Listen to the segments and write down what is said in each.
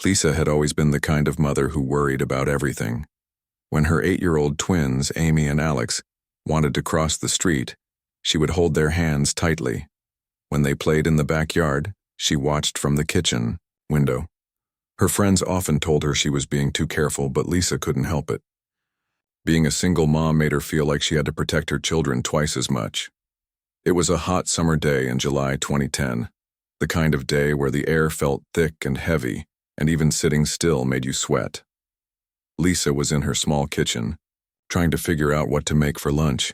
Lisa had always been the kind of mother who worried about everything. When her 8-year-old twins, Amy and Alex, wanted to cross the street, she would hold their hands tightly. When they played in the backyard, she watched from the kitchen window. Her friends often told her she was being too careful, but Lisa couldn't help it. Being a single mom made her feel like she had to protect her children twice as much. It was a hot summer day in July 2010, the kind of day where the air felt thick and heavy, and even sitting still made you sweat. Lisa was in her small kitchen, trying to figure out what to make for lunch.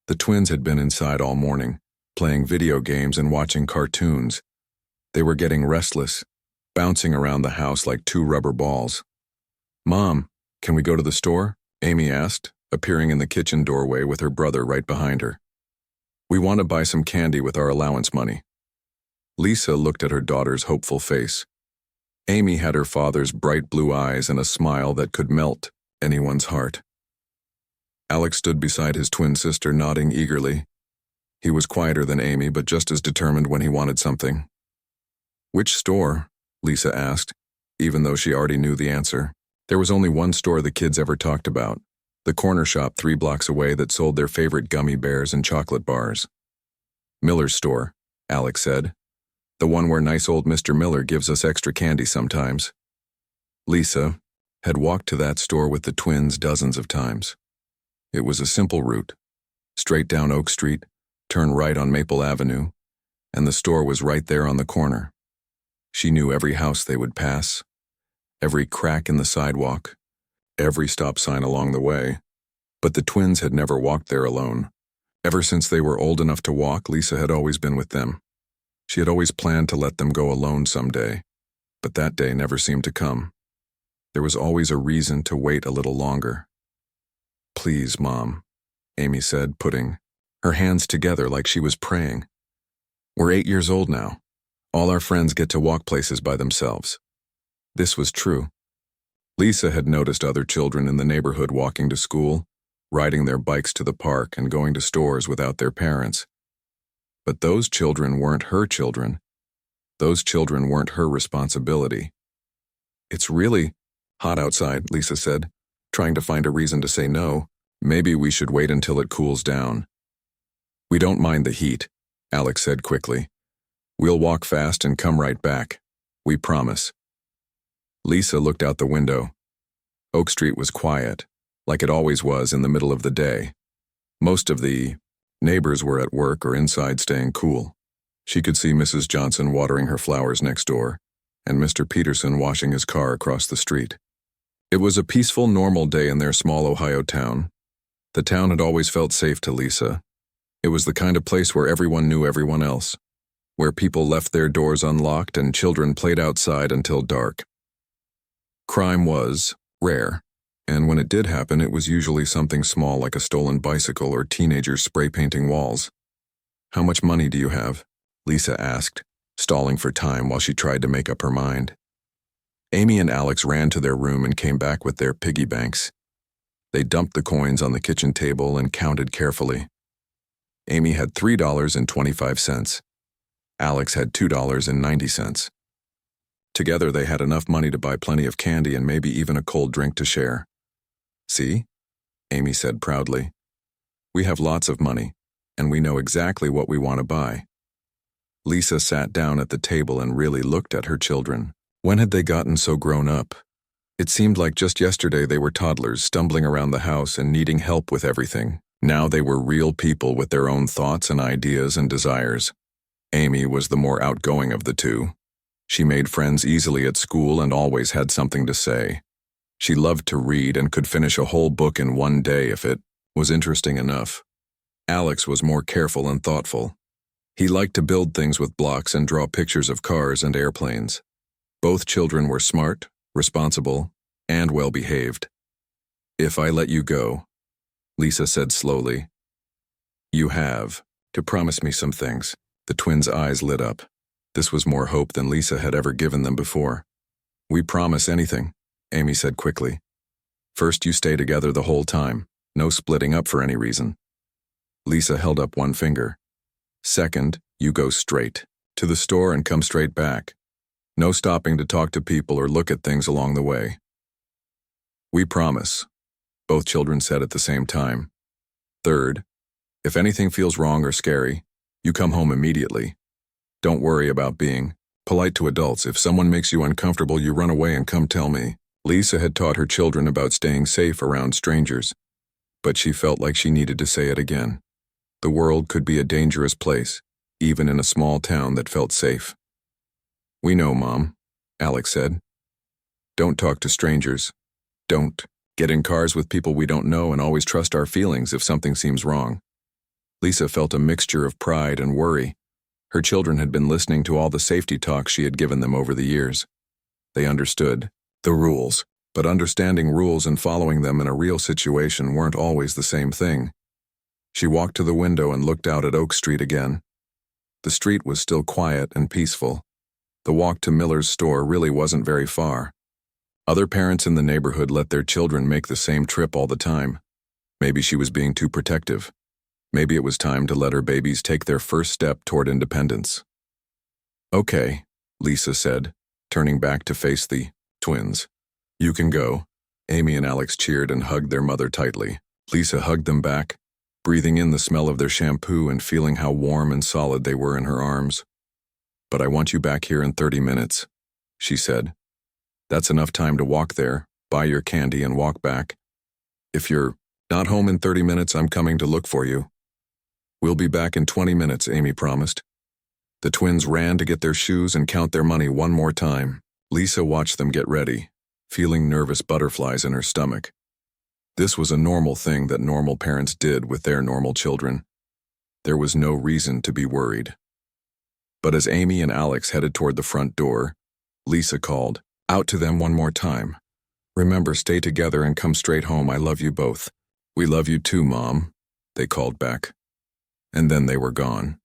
The twins had been inside all morning, playing video games and watching cartoons. They were getting restless, bouncing around the house like two rubber balls. "Mom, can we go to the store?" Amy asked, appearing in the kitchen doorway with her brother right behind her. "We want to buy some candy with our allowance money." Lisa looked at her daughter's hopeful face. Amy had her father's bright blue eyes and a smile that could melt anyone's heart. Alex stood beside his twin sister, nodding eagerly. He was quieter than Amy, but just as determined when he wanted something. "Which store?" Lisa asked, even though she already knew the answer. There was only one store the kids ever talked about, the corner shop 3 blocks away that sold their favorite gummy bears and chocolate bars. "Miller's store," Alex said. "The one where nice old Mr. Miller gives us extra candy sometimes." Lisa had walked to that store with the twins dozens of times. It was a simple route. Straight down Oak Street, turn right on Maple Avenue, and the store was right there on the corner. She knew every house they would pass, every crack in the sidewalk, every stop sign along the way. But the twins had never walked there alone. Ever since they were old enough to walk, Lisa had always been with them. She had always planned to let them go alone someday, but that day never seemed to come. There was always a reason to wait a little longer. "Please, Mom," Amy said, putting her hands together like she was praying. "We're 8 years old now. All our friends get to walk places by themselves." This was true. Lisa had noticed other children in the neighborhood walking to school, riding their bikes to the park, and going to stores without their parents. But those children weren't her children. Those children weren't her responsibility. "It's really hot outside," Lisa said, trying to find a reason to say no. "Maybe we should wait until it cools down." "We don't mind the heat," Alex said quickly. "We'll walk fast and come right back. We promise." Lisa looked out the window. Oak Street was quiet, like it always was in the middle of the day. Most of the neighbors were at work or inside staying cool. She could see Mrs. Johnson watering her flowers next door, and Mr. Peterson washing his car across the street. It was a peaceful, normal day in their small Ohio town. The town had always felt safe to Lisa. It was the kind of place where everyone knew everyone else, where people left their doors unlocked and children played outside until dark. Crime was rare, and when it did happen, it was usually something small like a stolen bicycle or teenagers spray painting walls. "How much money do you have?" Lisa asked, stalling for time while she tried to make up her mind. Amy and Alex ran to their room and came back with their piggy banks. They dumped the coins on the kitchen table and counted carefully. Amy had $3.25. Alex had $2.90. Together they had enough money to buy plenty of candy and maybe even a cold drink to share. "See?" Amy said proudly. "We have lots of money, and we know exactly what we want to buy." Lisa sat down at the table and really looked at her children. When had they gotten so grown up? It seemed like just yesterday they were toddlers stumbling around the house and needing help with everything. Now they were real people with their own thoughts and ideas and desires. Amy was the more outgoing of the two. She made friends easily at school and always had something to say. She loved to read and could finish a whole book in one day if it was interesting enough. Alex was more careful and thoughtful. He liked to build things with blocks and draw pictures of cars and airplanes. Both children were smart, responsible, and well-behaved. "If I let you go," Lisa said slowly, "you have to promise me some things." The twins' eyes lit up. This was more hope than Lisa had ever given them before. "We promise anything," Amy said quickly. "First, you stay together the whole time. No splitting up for any reason." Lisa held up one finger. "Second, you go straight to the store and come straight back. No stopping to talk to people or look at things along the way. We promise, both children said at the same time. Third, if anything feels wrong or scary, you come home immediately. Don't worry about being polite to adults. If someone makes you uncomfortable, you run away and come tell me. Lisa had taught her children about staying safe around strangers, but she felt like she needed to say it again. The world could be a dangerous place, even in a small town that felt safe. We know, Mom, Alex said. Don't talk to strangers. Don't get in cars with people we don't know, and always trust our feelings if something seems wrong. Lisa felt a mixture of pride and worry. Her children had been listening to all the safety talks she had given them over the years. They understood the rules, but understanding rules and following them in a real situation weren't always the same thing. She walked to the window and looked out at Oak Street again. The street was still quiet and peaceful. The walk to Miller's store really wasn't very far. Other parents in the neighborhood let their children make the same trip all the time. Maybe she was being too protective. Maybe it was time to let her babies take their first step toward independence. Okay, Lisa said, turning back to face the twins. You can go. Amy and Alex cheered and hugged their mother tightly. Lisa hugged them back, breathing in the smell of their shampoo and feeling how warm and solid they were in her arms. But I want you back here in 30 minutes, she said. That's enough time to walk there, buy your candy, and walk back. If you're not home in 30 minutes, I'm coming to look for you. We'll be back in 20 minutes, Amy promised. The twins ran to get their shoes and count their money one more time. Lisa watched them get ready, feeling nervous butterflies in her stomach. This was a normal thing that normal parents did with their normal children. There was no reason to be worried. But as Amy and Alex headed toward the front door, Lisa called out to them one more time. Remember, stay together and come straight home. I love you both. We love you too, Mom, they called back. And then they were gone.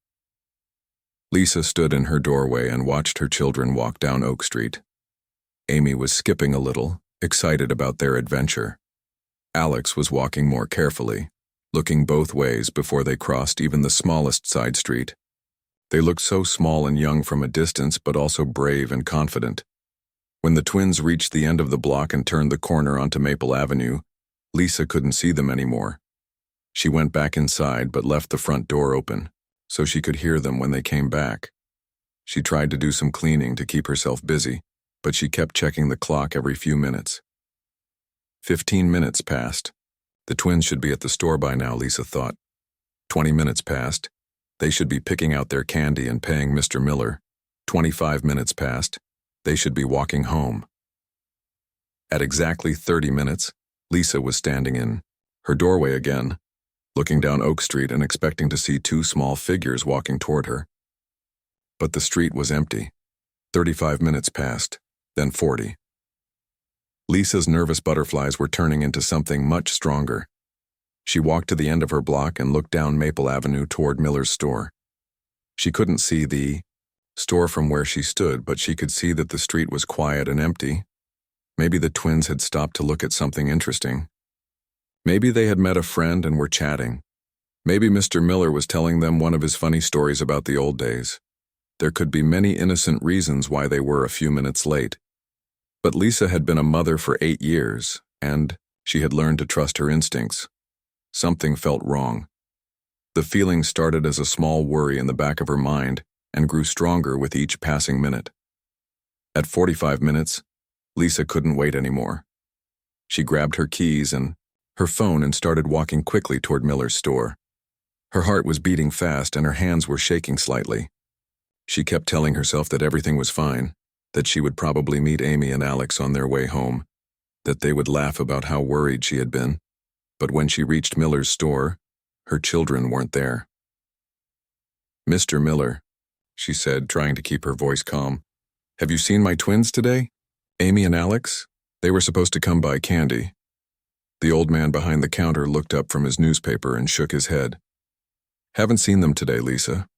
Lisa stood in her doorway and watched her children walk down Oak Street. Amy was skipping a little, excited about their adventure. Alex was walking more carefully, looking both ways before they crossed even the smallest side street. They looked so small and young from a distance, but also brave and confident. When the twins reached the end of the block and turned the corner onto Maple Avenue, Lisa couldn't see them anymore. She went back inside but left the front door open, so she could hear them when they came back. She tried to do some cleaning to keep herself busy, but she kept checking the clock every few minutes. 15 minutes passed. The twins should be at the store by now, Lisa thought. 20 minutes passed. They should be picking out their candy and paying Mr. Miller. 25 minutes passed. They should be walking home. At exactly 30 minutes, Lisa was standing in her doorway again, looking down Oak Street and expecting to see two small figures walking toward her. But the street was empty. 35 minutes passed, then 40. Lisa's nervous butterflies were turning into something much stronger. She walked to the end of her block and looked down Maple Avenue toward Miller's store. She couldn't see the store from where she stood, but she could see that the street was quiet and empty. Maybe the twins had stopped to look at something interesting. Maybe they had met a friend and were chatting. Maybe Mr. Miller was telling them one of his funny stories about the old days. There could be many innocent reasons why they were a few minutes late. But Lisa had been a mother for 8 years, and she had learned to trust her instincts. Something felt wrong. The feeling started as a small worry in the back of her mind and grew stronger with each passing minute. At 45 minutes, Lisa couldn't wait anymore. She grabbed her keys and her phone and started walking quickly toward Miller's store. Her heart was beating fast and her hands were shaking slightly. She kept telling herself that everything was fine, that she would probably meet Amy and Alex on their way home, that they would laugh about how worried she had been. But when she reached Miller's store, her children weren't there. "Mr. Miller," she said, trying to keep her voice calm, "have you seen my twins today? Amy and Alex? They were supposed to come buy candy." The old man behind the counter looked up from his newspaper and shook his head. "Haven't seen them today, Lisa.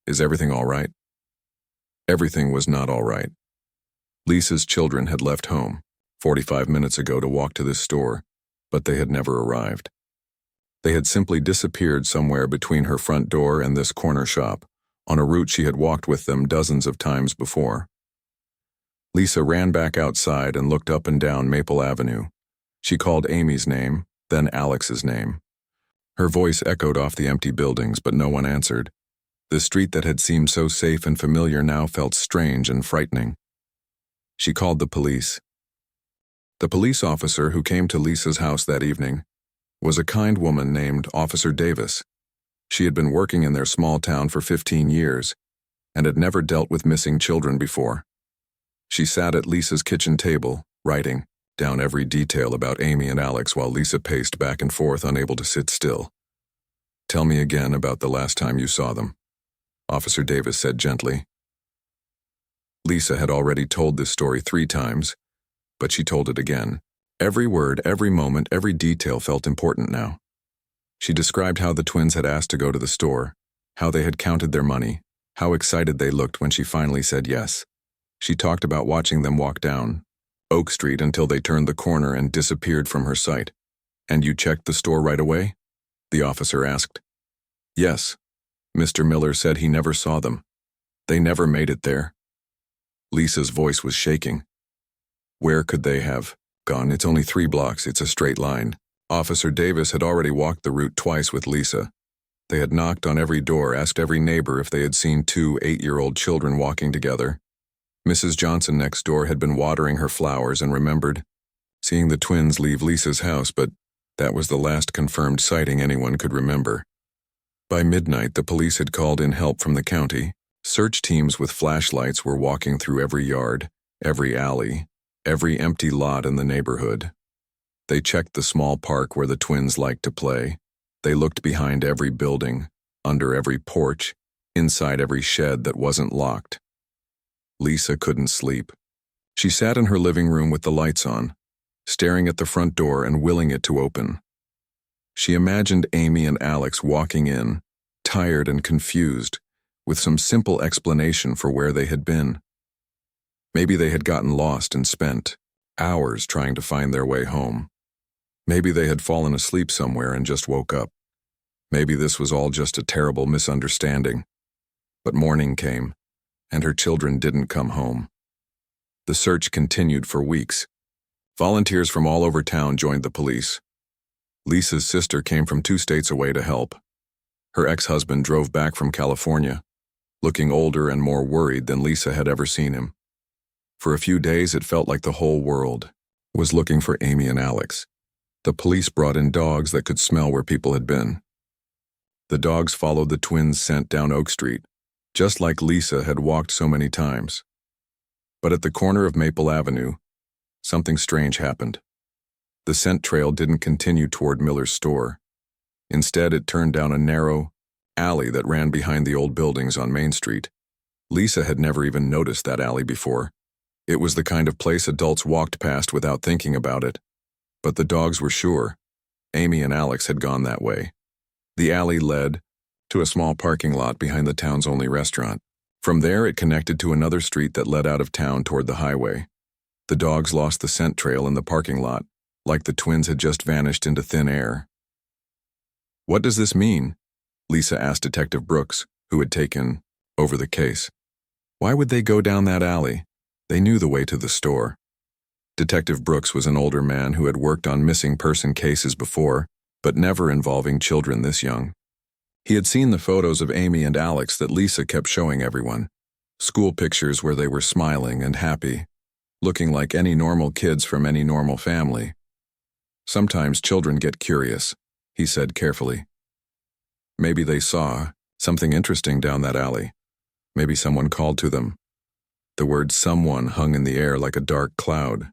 Is everything all right?" Everything was not all right. Lisa's children had left home 45 minutes ago to walk to this store, but they had never arrived. They had simply disappeared somewhere between her front door and this corner shop, on a route she had walked with them dozens of times before. Lisa ran back outside and looked up and down Maple Avenue. She called Amy's name, then Alex's name. Her voice echoed off the empty buildings, but no one answered. The street that had seemed so safe and familiar now felt strange and frightening. She called the police. The police officer who came to Lisa's house that evening was a kind woman named Officer Davis. She had been working in their small town for 15 years and had never dealt with missing children before. She sat at Lisa's kitchen table, writing down every detail about Amy and Alex while Lisa paced back and forth, unable to sit still. "Tell me again about the last time you saw them," Officer Davis said gently. Lisa had already told this story 3 times, but she told it again. Every word, every moment, every detail felt important now. She described how the twins had asked to go to the store, how they had counted their money, how excited they looked when she finally said yes. She talked about watching them walk down Oak Street until they turned the corner and disappeared from her sight. "And you checked the store right away?" the officer asked. "Yes. Mr. Miller said he never saw them. They never made it there." Lisa's voice was shaking. "Where could they have gone? It's only 3 blocks, it's a straight line." Officer Davis had already walked the route twice with Lisa. They had knocked on every door, asked every neighbor if they had seen 2 8-year-old children walking together. Mrs. Johnson next door had been watering her flowers and remembered seeing the twins leave Lisa's house, but that was the last confirmed sighting anyone could remember. By midnight, the police had called in help from the county. Search teams with flashlights were walking through every yard, every alley, every empty lot in the neighborhood. They checked the small park where the twins liked to play. They looked behind every building, under every porch, inside every shed that wasn't locked. Lisa couldn't sleep. She sat in her living room with the lights on, staring at the front door and willing it to open. She imagined Amy and Alex walking in, tired and confused, with some simple explanation for where they had been. Maybe they had gotten lost and spent hours trying to find their way home. Maybe they had fallen asleep somewhere and just woke up. Maybe this was all just a terrible misunderstanding. But morning came, and her children didn't come home. The search continued for weeks. Volunteers from all over town joined the police. Lisa's sister came from 2 states away to help. Her ex-husband drove back from California, looking older and more worried than Lisa had ever seen him. For a few days, it felt like the whole world was looking for Amy and Alex. The police brought in dogs that could smell where people had been. The dogs followed the twins' scent down Oak Street, just like Lisa had walked so many times. But at the corner of Maple Avenue, something strange happened. The scent trail didn't continue toward Miller's store. Instead, it turned down a narrow alley that ran behind the old buildings on Main Street. Lisa had never even noticed that alley before. It was the kind of place adults walked past without thinking about it. But the dogs were sure. Amy and Alex had gone that way. The alley led to a small parking lot behind the town's only restaurant. From there, it connected to another street that led out of town toward the highway. The dogs lost the scent trail in the parking lot, like the twins had just vanished into thin air. "What does this mean?" Lisa asked Detective Brooks, who had taken over the case. "Why would they go down that alley? They knew the way to the store." Detective Brooks was an older man who had worked on missing person cases before, but never involving children this young. He had seen the photos of Amy and Alex that Lisa kept showing everyone. School pictures where they were smiling and happy, looking like any normal kids from any normal family. "Sometimes children get curious," he said carefully. "Maybe they saw something interesting down that alley. Maybe someone called to them." The word "someone" hung in the air like a dark cloud.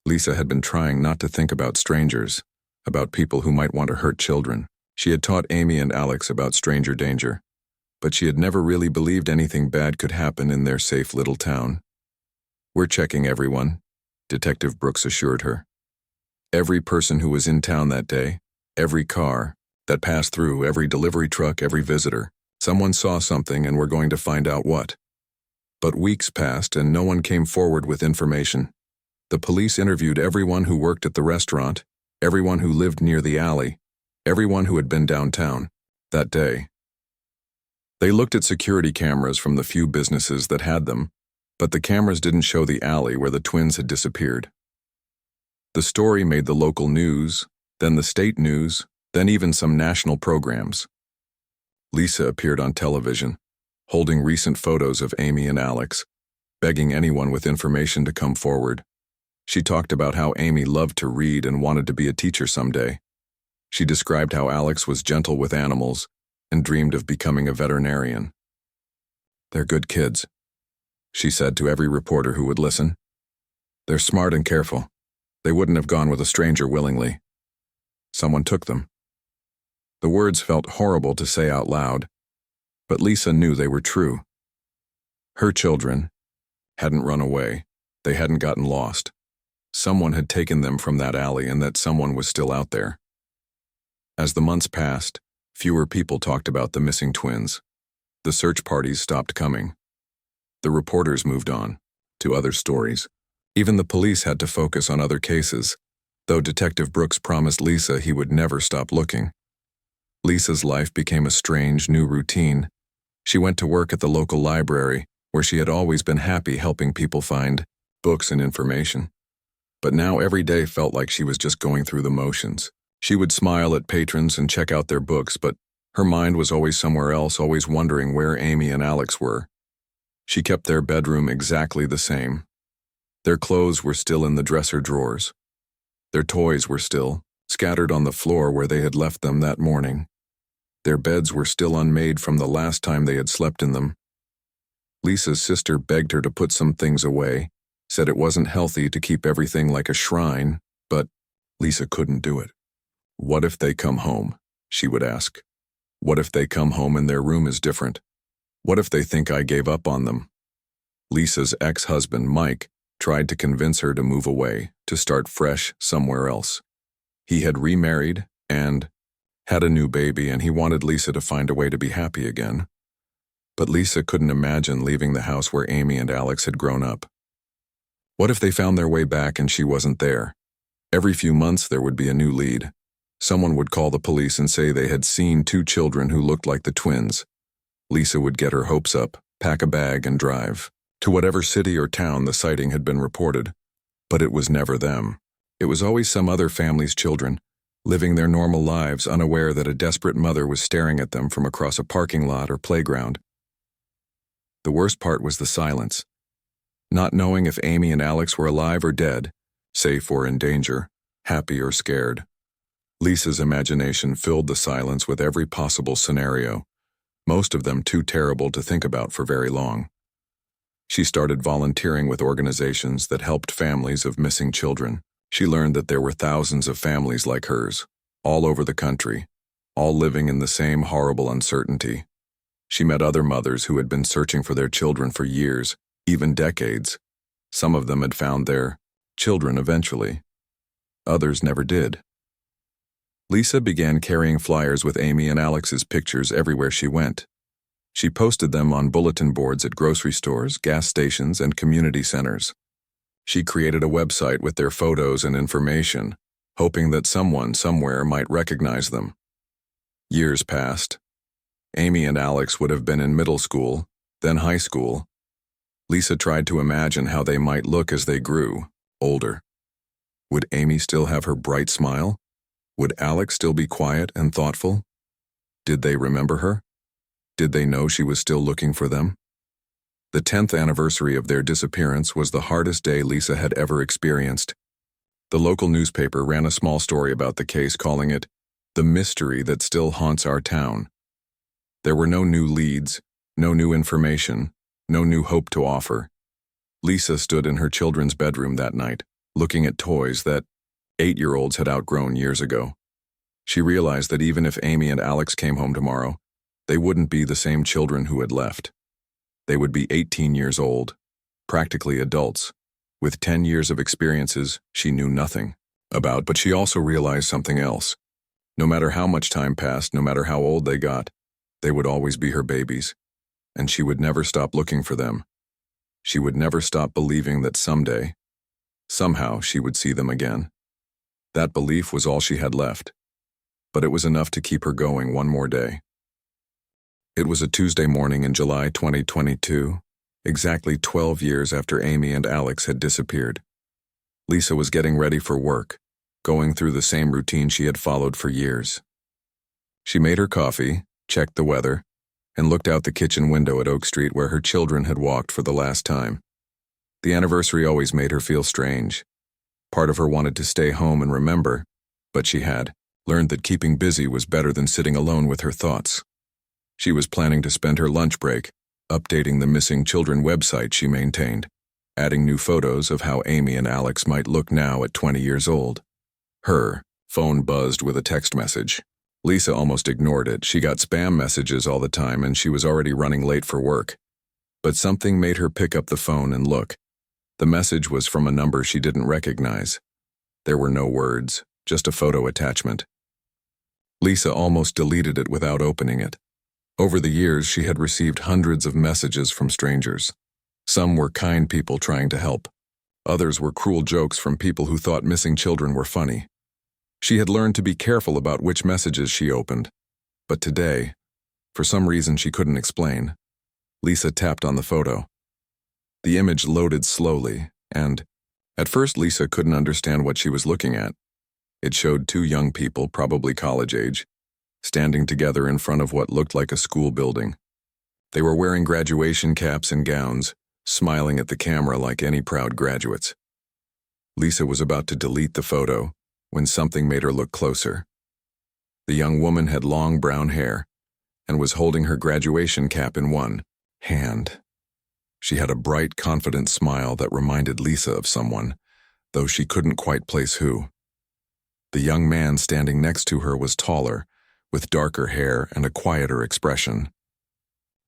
Lisa had been trying not to think about strangers, about people who might want to hurt children. She had taught Amy and Alex about stranger danger, but she had never really believed anything bad could happen in their safe little town. "We're checking everyone," Detective Brooks assured her. "Every person who was in town that day, every car that passed through, every delivery truck, every visitor. Someone saw something and we're going to find out what." But weeks passed and no one came forward with information. The police interviewed everyone who worked at the restaurant, everyone who lived near the alley, everyone who had been downtown that day. They looked at security cameras from the few businesses that had them, But the cameras didn't show the alley where the twins had disappeared. The story made the local news, then the state news, then even some national programs. Lisa appeared on television, holding recent photos of Amy and Alex, begging anyone with information to come forward. She talked about how Amy loved to read and wanted to be a teacher someday. She described how Alex was gentle with animals and dreamed of becoming a veterinarian. "They're good kids," she said to every reporter who would listen. "They're smart and careful. They wouldn't have gone with a stranger willingly. Someone took them." The words felt horrible to say out loud, but Lisa knew they were true. Her children hadn't run away. They hadn't gotten lost. Someone had taken them from that alley, and that someone was still out there. As the months passed, fewer people talked about the missing twins. The search parties stopped coming. The reporters moved on to other stories. Even the police had to focus on other cases, though Detective Brooks promised Lisa he would never stop looking. Lisa's life became a strange, new routine. She went to work at the local library, where she had always been happy helping people find books and information. But now every day felt like she was just going through the motions. She would smile at patrons and check out their books, but her mind was always somewhere else, always wondering where Amy and Alex were. She kept their bedroom exactly the same. Their clothes were still in the dresser drawers. Their toys were still scattered on the floor where they had left them that morning. Their beds were still unmade from the last time they had slept in them. Lisa's sister begged her to put some things away, said it wasn't healthy to keep everything like a shrine, but Lisa couldn't do it. "What if they come home?" she would ask. "What if they come home and their room is different? What if they think I gave up on them?" Lisa's ex-husband, Mike, tried to convince her to move away, to start fresh somewhere else. He had remarried and had a new baby, and he wanted Lisa to find a way to be happy again. But Lisa couldn't imagine leaving the house where Amy and Alex had grown up. What if they found their way back and she wasn't there? Every few months there would be a new lead. Someone would call the police and say they had seen two children who looked like the twins. Lisa would get her hopes up, pack a bag, and drive to whatever city or town the sighting had been reported. But it was never them. It was always some other family's children, living their normal lives, unaware that a desperate mother was staring at them from across a parking lot or playground. The worst part was the silence. Not knowing if Amy and Alex were alive or dead, safe or in danger, happy or scared. Lisa's imagination filled the silence with every possible scenario, most of them too terrible to think about for very long. She started volunteering with organizations that helped families of missing children. She learned that there were thousands of families like hers, all over the country, all living in the same horrible uncertainty. She met other mothers who had been searching for their children for years, even decades. Some of them had found their children eventually. Others never did. Lisa began carrying flyers with Amy and Alex's pictures everywhere she went. She posted them on bulletin boards at grocery stores, gas stations, and community centers. She created a website with their photos and information, hoping that someone somewhere might recognize them. Years passed. Amy and Alex would have been in middle school, then high school. Lisa tried to imagine how they might look as they grew, older. Would Amy still have her bright smile? Would Alex still be quiet and thoughtful? Did they remember her? Did they know she was still looking for them? The 10th anniversary of their disappearance was the hardest day Lisa had ever experienced. The local newspaper ran a small story about the case, calling it "The Mystery That Still Haunts Our Town." There were no new leads, no new information, no new hope to offer. Lisa stood in her children's bedroom that night, looking at toys that 8-year-olds had outgrown years ago. She realized that even if Amy and Alex came home tomorrow, they wouldn't be the same children who had left. They would be 18 years old, practically adults, with 10 years of experiences she knew nothing about. But she also realized something else. No matter how much time passed, no matter how old they got, they would always be her babies, and she would never stop looking for them. She would never stop believing that someday, somehow, she would see them again. That belief was all she had left, but it was enough to keep her going one more day. It was a Tuesday morning in July 2022. exactly 12 years after Amy and Alex had disappeared. Lisa was getting ready for work, going through the same routine she had followed for years. She made her coffee, checked the weather, and looked out the kitchen window at Oak Street where her children had walked for the last time. The anniversary always made her feel strange. Part of her wanted to stay home and remember, but she had learned that keeping busy was better than sitting alone with her thoughts. She was planning to spend her lunch break updating the missing children website she maintained, adding new photos of how Amy and Alex might look now at 20 years old. Her phone buzzed with a text message. Lisa almost ignored it. She got spam messages all the time and she was already running late for work. But something made her pick up the phone and look. The message was from a number she didn't recognize. There were no words, just a photo attachment. Lisa almost deleted it without opening it. Over the years, she had received hundreds of messages from strangers. Some were kind people trying to help. Others were cruel jokes from people who thought missing children were funny. She had learned to be careful about which messages she opened. But today, for some reason she couldn't explain, Lisa tapped on the photo. The image loaded slowly, and at first Lisa couldn't understand what she was looking at. It showed two young people, probably college age, standing together in front of what looked like a school building. They were wearing graduation caps and gowns, smiling at the camera like any proud graduates. Lisa was about to delete the photo when something made her look closer. The young woman had long brown hair and was holding her graduation cap in one hand. She had a bright, confident smile that reminded Lisa of someone, though she couldn't quite place who. The young man standing next to her was taller, with darker hair and a quieter expression.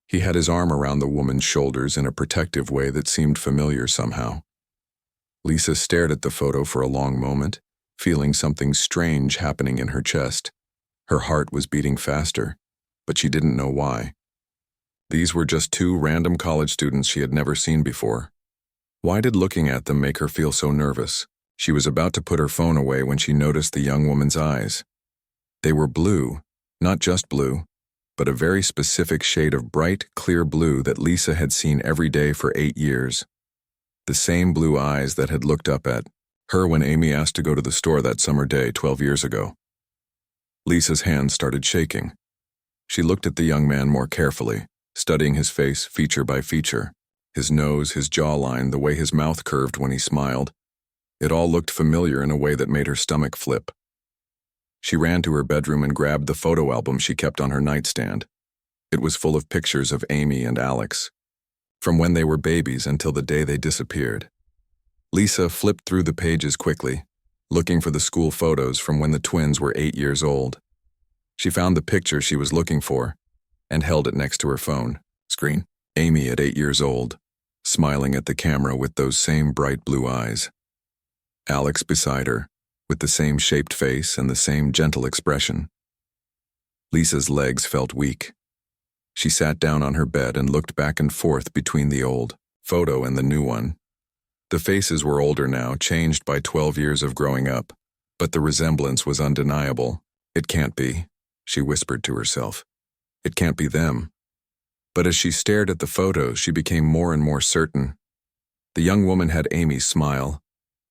He had his arm around the woman's shoulders in a protective way that seemed familiar somehow. Lisa stared at the photo for a long moment, feeling something strange happening in her chest. Her heart was beating faster, but she didn't know why. These were just two random college students she had never seen before. Why did looking at them make her feel so nervous? She was about to put her phone away when she noticed the young woman's eyes. They were blue, not just blue, but a very specific shade of bright, clear blue that Lisa had seen every day for 8 years. The same blue eyes that had looked up at her when Amy asked to go to the store that summer day 12 years ago. Lisa's hands started shaking. She looked at the young man more carefully, studying his face feature by feature, his nose, his jawline, the way his mouth curved when he smiled. It all looked familiar in a way that made her stomach flip. She ran to her bedroom and grabbed the photo album she kept on her nightstand. It was full of pictures of Amy and Alex, from when they were babies until the day they disappeared. Lisa flipped through the pages quickly, looking for the school photos from when the twins were 8 years old. She found the picture she was looking for and held it next to her phone screen. Amy at 8 years old, smiling at the camera with those same bright blue eyes. Alex beside her, with the same shaped face and the same gentle expression. Lisa's legs felt weak. She sat down on her bed and looked back and forth between the old photo and the new one. The faces were older now, changed by 12 years of growing up, but the resemblance was undeniable. It can't be, she whispered to herself. It can't be them. But as she stared at the photos, she became more and more certain. The young woman had Amy's smile,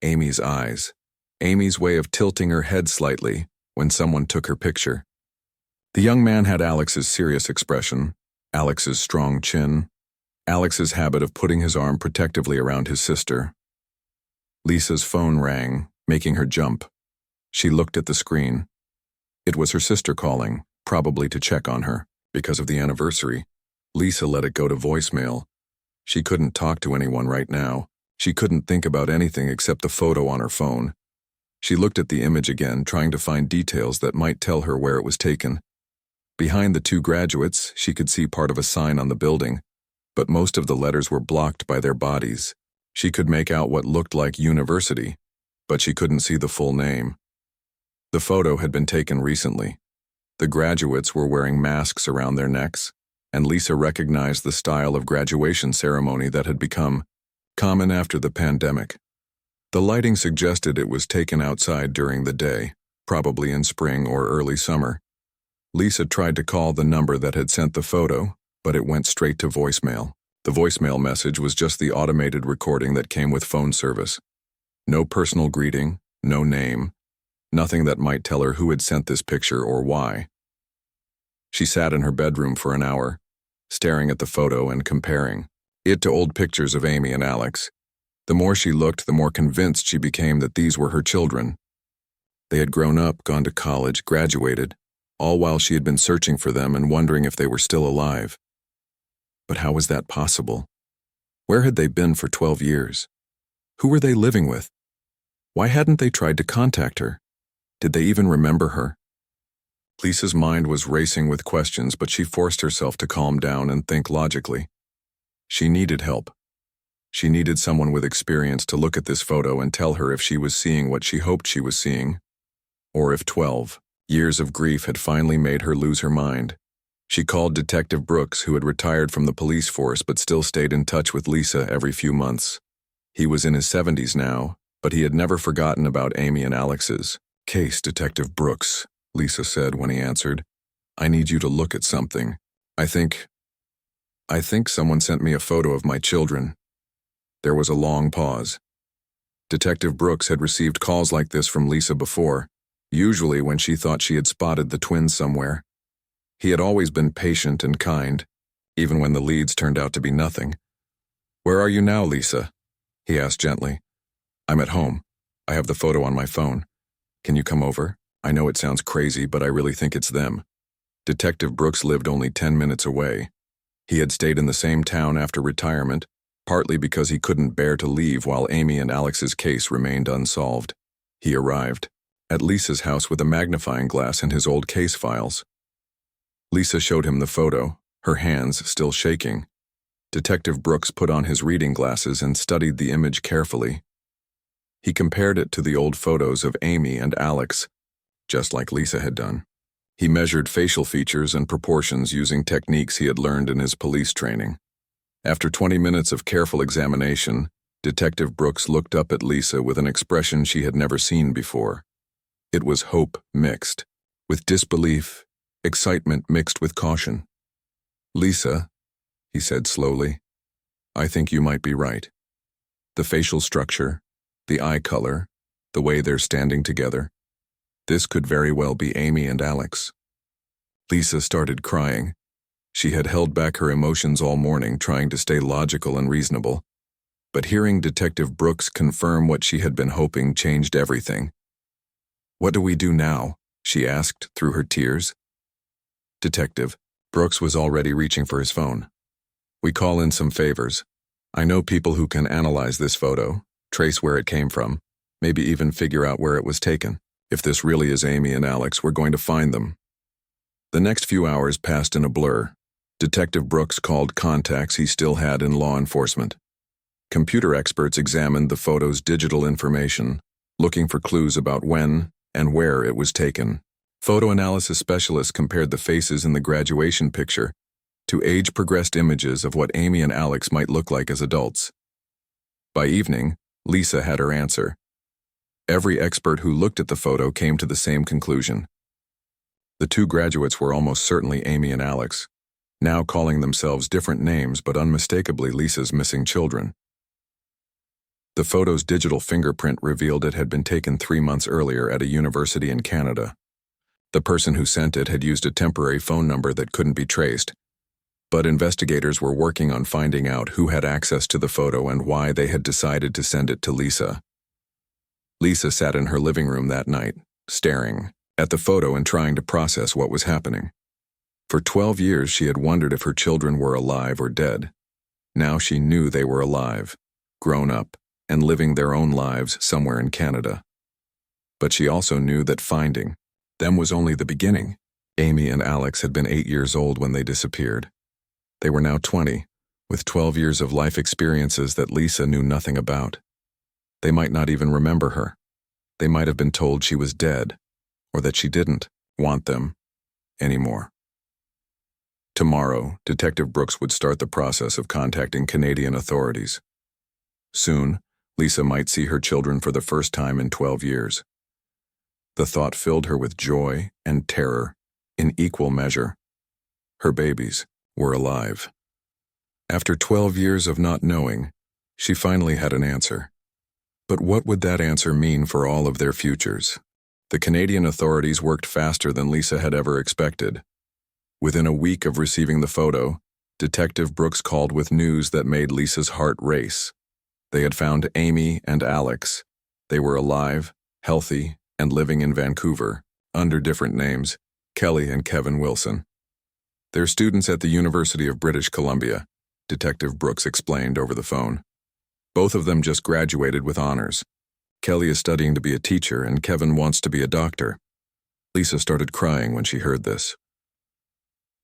Amy's eyes, Amy's way of tilting her head slightly when someone took her picture. The young man had Alex's serious expression, Alex's strong chin, Alex's habit of putting his arm protectively around his sister. Lisa's phone rang, making her jump. She looked at the screen. It was her sister calling, probably to check on her. Because of the anniversary, Lisa let it go to voicemail. She couldn't talk to anyone right now. She couldn't think about anything except the photo on her phone. She looked at the image again, trying to find details that might tell her where it was taken. Behind the two graduates, she could see part of a sign on the building, but most of the letters were blocked by their bodies. She could make out what looked like university, but she couldn't see the full name. The photo had been taken recently. The graduates were wearing masks around their necks, and Lisa recognized the style of graduation ceremony that had become common after the pandemic. The lighting suggested it was taken outside during the day, probably in spring or early summer. Lisa tried to call the number that had sent the photo, but it went straight to voicemail. The voicemail message was just the automated recording that came with phone service. No personal greeting, no name, nothing that might tell her who had sent this picture or why. She sat in her bedroom for an hour, staring at the photo and comparing it to old pictures of Amy and Alex. The more she looked, the more convinced she became that these were her children. They had grown up, gone to college, graduated, all while she had been searching for them and wondering if they were still alive. But how was that possible? Where had they been for 12 years? Who were they living with? Why hadn't they tried to contact her? Did they even remember her? Lisa's mind was racing with questions, but she forced herself to calm down and think logically. She needed help. She needed someone with experience to look at this photo and tell her if she was seeing what she hoped she was seeing, or if 12 years of grief had finally made her lose her mind. She called Detective Brooks, who had retired from the police force but still stayed in touch with Lisa every few months. He was in his 70s now, but he had never forgotten about Amy and Alex's case. Detective Brooks, Lisa said when he answered, I need you to look at something. I think someone sent me a photo of my children. There was a long pause. Detective Brooks had received calls like this from Lisa before, usually when she thought she had spotted the twins somewhere. He had always been patient and kind, even when the leads turned out to be nothing. Where are you now, Lisa? He asked gently. I'm at home. I have the photo on my phone. Can you come over? I know it sounds crazy, but I really think it's them. Detective Brooks lived only 10 minutes away. He had stayed in the same town after retirement, partly because he couldn't bear to leave while Amy and Alex's case remained unsolved. He arrived at Lisa's house with a magnifying glass and his old case files. Lisa showed him the photo, her hands still shaking. Detective Brooks put on his reading glasses and studied the image carefully. He compared it to the old photos of Amy and Alex, just like Lisa had done. He measured facial features and proportions using techniques he had learned in his police training. After 20 minutes of careful examination, Detective Brooks looked up at Lisa with an expression she had never seen before. It was hope mixed with disbelief, excitement mixed with caution. Lisa, he said slowly, I think you might be right. The facial structure, the eye color, the way they're standing together. This could very well be Amy and Alex. Lisa started crying. She had held back her emotions all morning, trying to stay logical and reasonable. But hearing Detective Brooks confirm what she had been hoping changed everything. What do we do now? She asked through her tears. Detective Brooks was already reaching for his phone. We call in some favors. I know people who can analyze this photo, trace where it came from, maybe even figure out where it was taken. If this really is Amy and Alex, we're going to find them. The next few hours passed in a blur. Detective Brooks called contacts he still had in law enforcement. Computer experts examined the photo's digital information, looking for clues about when and where it was taken. Photo analysis specialists compared the faces in the graduation picture to age-progressed images of what Amy and Alex might look like as adults. By evening, Lisa had her answer. Every expert who looked at the photo came to the same conclusion. The two graduates were almost certainly Amy and Alex, now calling themselves different names but unmistakably Lisa's missing children. The photo's digital fingerprint revealed it had been taken 3 months earlier at a university in Canada. The person who sent it had used a temporary phone number that couldn't be traced, but investigators were working on finding out who had access to the photo and why they had decided to send it to Lisa. Lisa sat in her living room that night, staring at the photo and trying to process what was happening. For 12 years, she had wondered if her children were alive or dead. Now she knew they were alive, grown up, and living their own lives somewhere in Canada. But she also knew that finding them was only the beginning. Amy and Alex had been 8 years old when they disappeared. They were now 20, with 12 years of life experiences that Lisa knew nothing about. They might not even remember her. They might have been told she was dead, or that she didn't want them anymore. Tomorrow, Detective Brooks would start the process of contacting Canadian authorities. Soon, Lisa might see her children for the first time in 12 years. The thought filled her with joy and terror in equal measure. Her babies were alive. After 12 years of not knowing, she finally had an answer. But what would that answer mean for all of their futures? The Canadian authorities worked faster than Lisa had ever expected. Within a week of receiving the photo, Detective Brooks called with news that made Lisa's heart race. They had found Amy and Alex. They were alive, healthy, and living in Vancouver, under different names, Kelly and Kevin Wilson. They're students at the University of British Columbia, Detective Brooks explained over the phone. Both of them just graduated with honors. Kelly is studying to be a teacher, and Kevin wants to be a doctor. Lisa started crying when she heard this.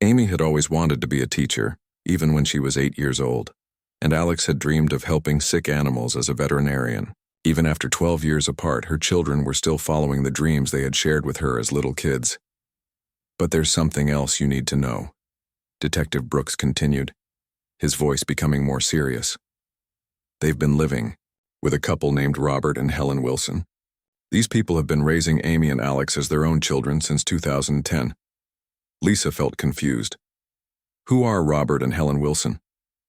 Amy had always wanted to be a teacher, even when she was 8 years old, and Alex had dreamed of helping sick animals as a veterinarian. Even after 12 years apart, her children were still following the dreams they had shared with her as little kids. But there's something else you need to know, Detective Brooks continued, his voice becoming more serious. They've been living with a couple named Robert and Helen Wilson. These people have been raising Amy and Alex as their own children since 2010. Lisa felt confused. Who are Robert and Helen Wilson?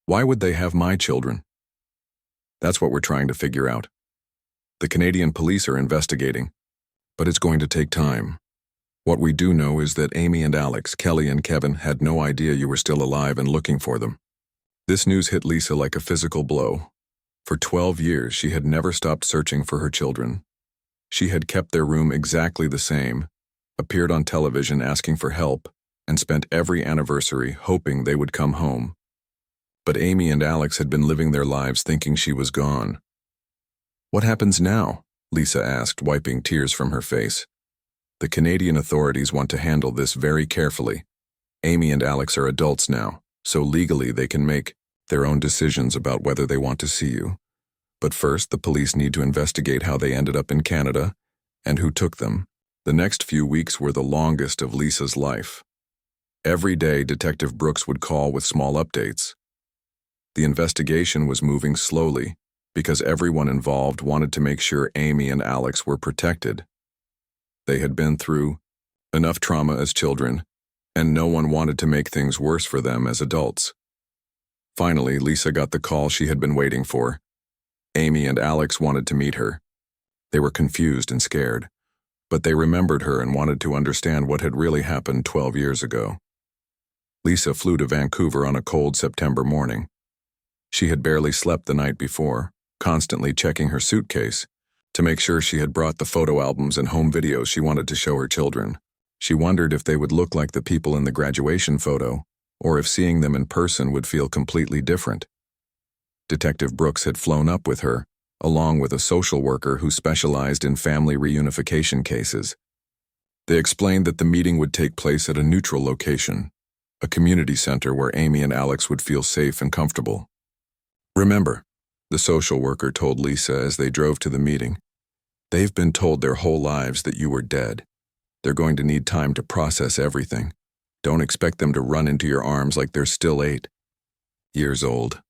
Why would they have my children? That's what we're trying to figure out. The Canadian police are investigating, but it's going to take time. What we do know is that Amy and Alex, Kelly and Kevin had no idea you were still alive and looking for them. This news hit Lisa like a physical blow. For 12 years, she had never stopped searching for her children. She had kept their room exactly the same, appeared on television asking for help, and spent every anniversary hoping they would come home. But Amy and Alex had been living their lives thinking she was gone. What happens now? Lisa asked, wiping tears from her face. The Canadian authorities want to handle this very carefully. Amy and Alex are adults now, so legally they can make their own decisions about whether they want to see you. But first, the police need to investigate how they ended up in Canada and who took them. The next few weeks were the longest of Lisa's life. Every day, Detective Brooks would call with small updates. The investigation was moving slowly because everyone involved wanted to make sure Amy and Alex were protected. They had been through enough trauma as children, and no one wanted to make things worse for them as adults. Finally, Lisa got the call she had been waiting for. Amy and Alex wanted to meet her. They were confused and scared, but they remembered her and wanted to understand what had really happened 12 years ago. Lisa flew to Vancouver on a cold September morning. She had barely slept the night before, constantly checking her suitcase to make sure she had brought the photo albums and home videos she wanted to show her children. She wondered if they would look like the people in the graduation photo, or if seeing them in person would feel completely different. Detective Brooks had flown up with her, along with a social worker who specialized in family reunification cases. They explained that the meeting would take place at a neutral location, a community center where Amy and Alex would feel safe and comfortable. Remember, the social worker told Lisa as they drove to the meeting, they've been told their whole lives that you were dead. They're going to need time to process everything. Don't expect them to run into your arms like they're still 8 years old.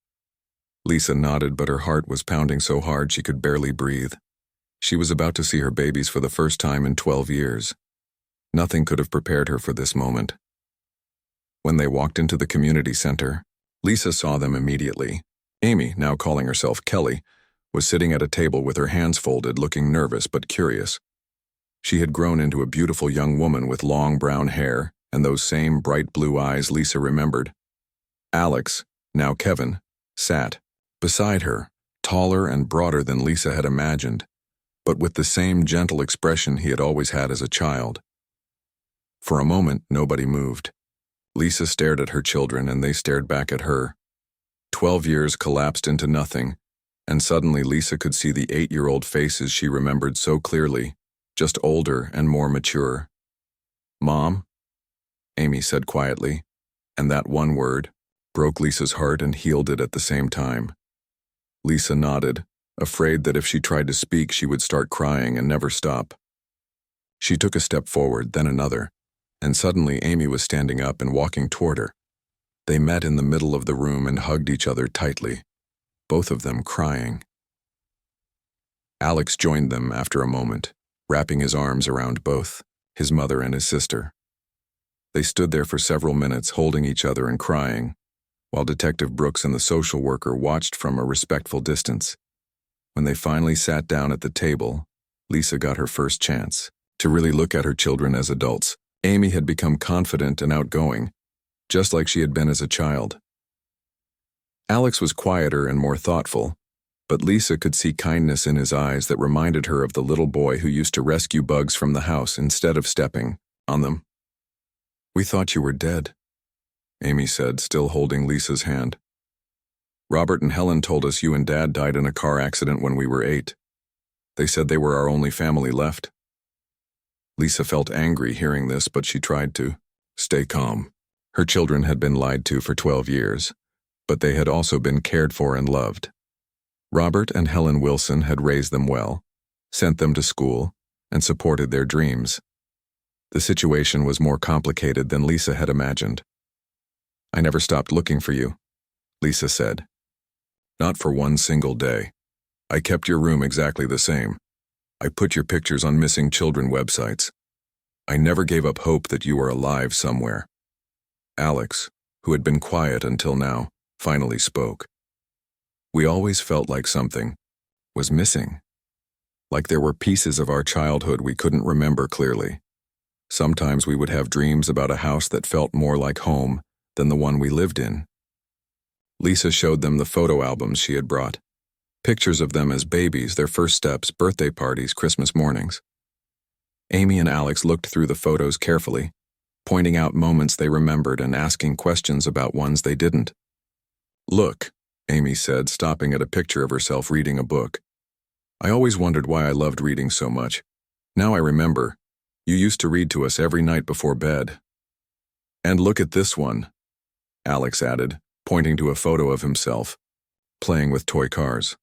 Lisa nodded, but her heart was pounding so hard she could barely breathe. She was about to see her babies for the first time in 12 years. Nothing could have prepared her for this moment. When they walked into the community center, Lisa saw them immediately. Amy, now calling herself Kelly, was sitting at a table with her hands folded, looking nervous but curious. She had grown into a beautiful young woman with long brown hair and those same bright blue eyes Lisa remembered. Alex, now Kevin, sat beside her, taller and broader than Lisa had imagined, but with the same gentle expression he had always had as a child. For a moment, nobody moved. Lisa stared at her children and they stared back at her. 12 years collapsed into nothing, and suddenly Lisa could see the 8-year-old faces she remembered so clearly, just older and more mature. "Mom?" Amy said quietly, and that one word broke Lisa's heart and healed it at the same time. Lisa nodded, afraid that if she tried to speak she would start crying and never stop. She took a step forward, then another, and suddenly Amy was standing up and walking toward her. They met in the middle of the room and hugged each other tightly, both of them crying. Alex joined them after a moment, wrapping his arms around both, his mother and his sister. They stood there for several minutes holding each other and crying. while Detective Brooks and the social worker watched from a respectful distance. When they finally sat down at the table, Lisa got her first chance to really look at her children as adults. Amy had become confident and outgoing, just like she had been as a child. Alex was quieter and more thoughtful, but Lisa could see kindness in his eyes that reminded her of the little boy who used to rescue bugs from the house instead of stepping on them. "We thought you were dead," Amy said, still holding Lisa's hand. "Robert and Helen told us you and Dad died in a car accident when we were 8. They said they were our only family left." Lisa felt angry hearing this, but she tried to stay calm. Her children had been lied to for 12 years, but they had also been cared for and loved. Robert and Helen Wilson had raised them well, sent them to school, and supported their dreams. The situation was more complicated than Lisa had imagined. "I never stopped looking for you," Lisa said. "Not for one single day. I kept your room exactly the same. I put your pictures on missing children websites. I never gave up hope that you were alive somewhere." Alex, who had been quiet until now, finally spoke. "We always felt like something was missing. Like there were pieces of our childhood we couldn't remember clearly. Sometimes we would have dreams about a house that felt more like home than the one we lived in." Lisa showed them the photo albums she had brought. Pictures of them as babies, their first steps, birthday parties, Christmas mornings. Amy and Alex looked through the photos carefully, pointing out moments they remembered and asking questions about ones they didn't. "Look," Amy said, stopping at a picture of herself reading a book. "I always wondered why I loved reading so much. Now I remember. You used to read to us every night before bed." "And look at this one," Alex added, pointing to a photo of himself, playing with toy cars.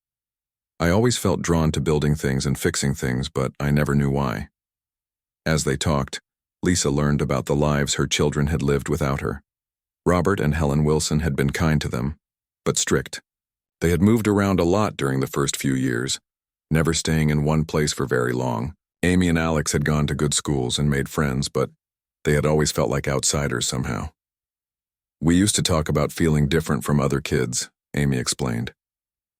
"I always felt drawn to building things and fixing things, but I never knew why." As they talked, Lisa learned about the lives her children had lived without her. Robert and Helen Wilson had been kind to them, but strict. They had moved around a lot during the first few years, never staying in one place for very long. Amy and Alex had gone to good schools and made friends, but they had always felt like outsiders somehow. "We used to talk about feeling different from other kids," Amy explained.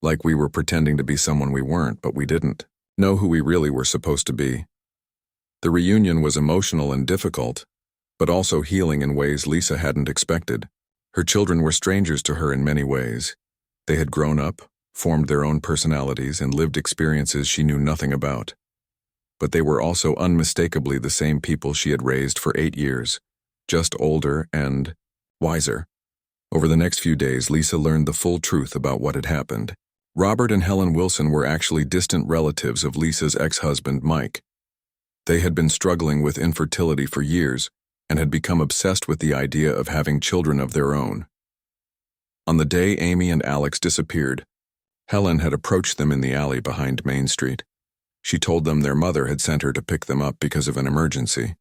"Like we were pretending to be someone we weren't, but we didn't know who we really were supposed to be." The reunion was emotional and difficult, but also healing in ways Lisa hadn't expected. Her children were strangers to her in many ways. They had grown up, formed their own personalities, and lived experiences she knew nothing about. But they were also unmistakably the same people she had raised for 8 years, just older and wiser. Over the next few days, Lisa learned the full truth about what had happened. Robert and Helen Wilson were actually distant relatives of Lisa's ex-husband, Mike. They had been struggling with infertility for years and had become obsessed with the idea of having children of their own. On the day Amy and Alex disappeared, Helen had approached them in the alley behind Main Street. She told them their mother had sent her to pick them up because of an emergency.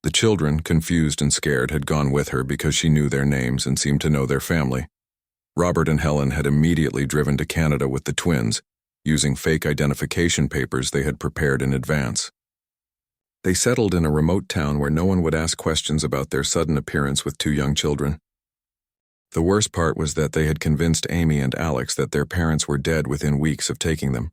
The children, confused and scared, had gone with her because she knew their names and seemed to know their family. Robert and Helen had immediately driven to Canada with the twins, using fake identification papers they had prepared in advance. They settled in a remote town where no one would ask questions about their sudden appearance with 2 young children. The worst part was that they had convinced Amy and Alex that their parents were dead within weeks of taking them.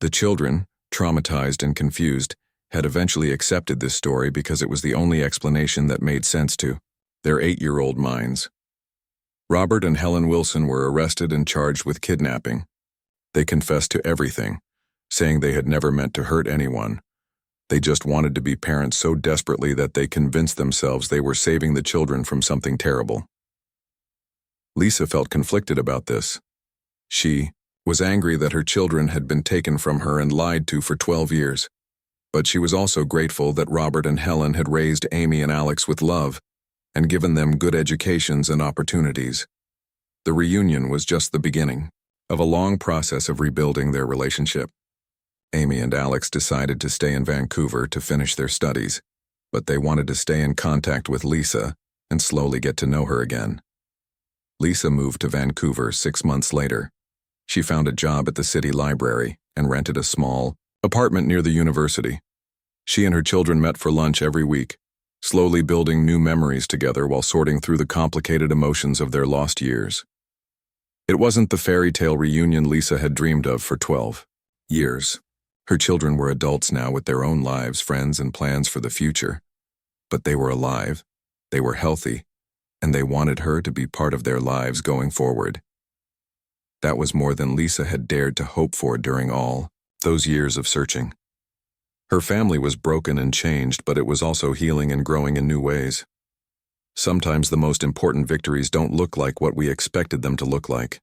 The children, traumatized and confused, had eventually accepted this story because it was the only explanation that made sense to their 8-year-old minds. Robert and Helen Wilson were arrested and charged with kidnapping. They confessed to everything, saying they had never meant to hurt anyone. They just wanted to be parents so desperately that they convinced themselves they were saving the children from something terrible. Lisa felt conflicted about this. She was angry that her children had been taken from her and lied to for 12 years. But she was also grateful that Robert and Helen had raised Amy and Alex with love and given them good educations and opportunities. The reunion was just the beginning of a long process of rebuilding their relationship. Amy and Alex decided to stay in Vancouver to finish their studies, but they wanted to stay in contact with Lisa and slowly get to know her again. Lisa moved to Vancouver 6 months later. She found a job at the city library and rented a small apartment near the university. She and her children met for lunch every week, slowly building new memories together while sorting through the complicated emotions of their lost years. It wasn't the fairy tale reunion Lisa had dreamed of for 12 years. Her children were adults now with their own lives, friends, and plans for the future. But they were alive, they were healthy, and they wanted her to be part of their lives going forward. That was more than Lisa had dared to hope for during all those years of searching. Her family was broken and changed, but it was also healing and growing in new ways. Sometimes the most important victories don't look like what we expected them to look like.